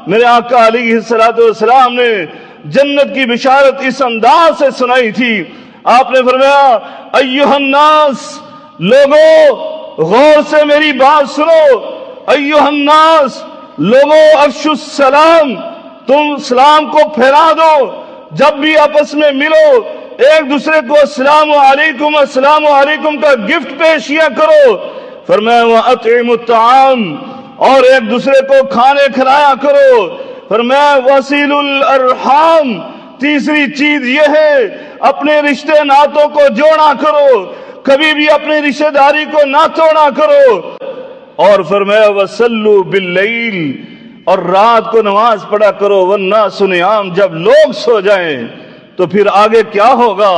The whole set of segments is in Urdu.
میرے آقا علیہ السلام نے جنت کی بشارت اس انداز سے سنائی تھی. آپ نے فرمایا ایھا الناس، لوگوں غور سے میری بات سنو. ایھا الناس، لوگوں افشوا السلام، تم سلام کو پھیلا دو. جب بھی آپس میں ملو ایک دوسرے کو السلام علیکم السلام علیکم کا گفٹ پیش کیا کرو. فرمایا وَأَطْعِمُوا الطَّعَامَ، اور ایک دوسرے کو کھانے کھلایا کرو. فرمایا وَصِلُوا الْأَرْحَامَ، تیسری چیز یہ ہے اپنے رشتے ناتوں کو جوڑا کرو، کبھی بھی اپنی رشتہ داری کو نہ توڑا کرو. اور فرمایا وَصَلُّوا بِاللَّيْلِ، اور رات کو نماز پڑھا کرو. وَالنَّاسُ نِيَامٌ، جب لوگ سو جائیں تو پھر آگے کیا ہوگا؟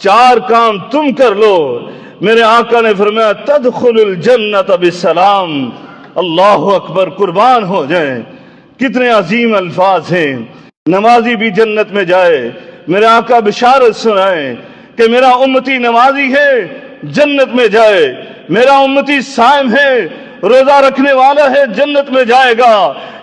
4 کام تم کر لو. میرے آقا نے فرمایا تدخل الجنت بالسلام. اللہ اکبر، قربان ہو جائیں، کتنے عظیم الفاظ ہیں. نمازی بھی جنت میں جائے. میرے آقا بشارت سنائیں کہ میرا امتی نمازی ہے جنت میں جائے، میرا امتی صائم ہے روزہ رکھنے والا ہے جنت میں جائے گا،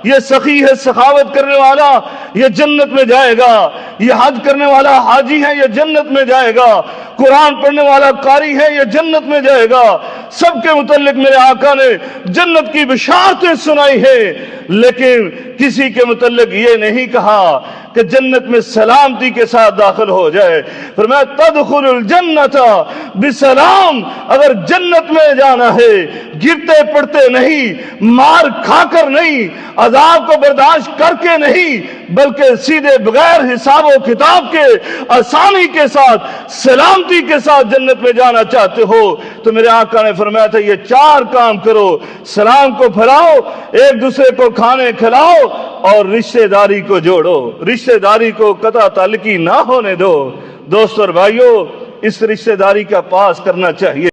یہ سخی ہے سخاوت کرنے والا یہ جنت میں جائے گا، یہ حج کرنے والا حاجی ہے یہ جنت میں جائے گا، قرآن پڑھنے والا قاری ہے یہ جنت میں جائے گا. سب کے متعلق میرے آقا نے جنت کی بشارتیں سنائی ہے، لیکن کسی کے متعلق یہ نہیں کہا کہ جنت میں سلامتی کے ساتھ داخل ہو جائے. فرمایا تدخل الجنت بسلام، اگر جنت میں جانا ہے گرتے پڑتے نہیں، مار کھا کر نہیں، عذاب کو برداشت کر کے نہیں، بلکہ سیدھے بغیر حساب و کتاب کے آسانی کے ساتھ سلامتی کے ساتھ جنت میں جانا چاہتے ہو تو میرے آقا نے فرمایا تھا یہ 4 کام کرو. سلام کو پھیلاؤ، ایک دوسرے کو کھانے کھلاؤ، اور رشتہ داری کو جوڑو، رشتہ داری کو قطع تعلقی نہ ہونے دو. دوستو اور بھائیو، اس رشتہ داری کا پاس کرنا چاہیے.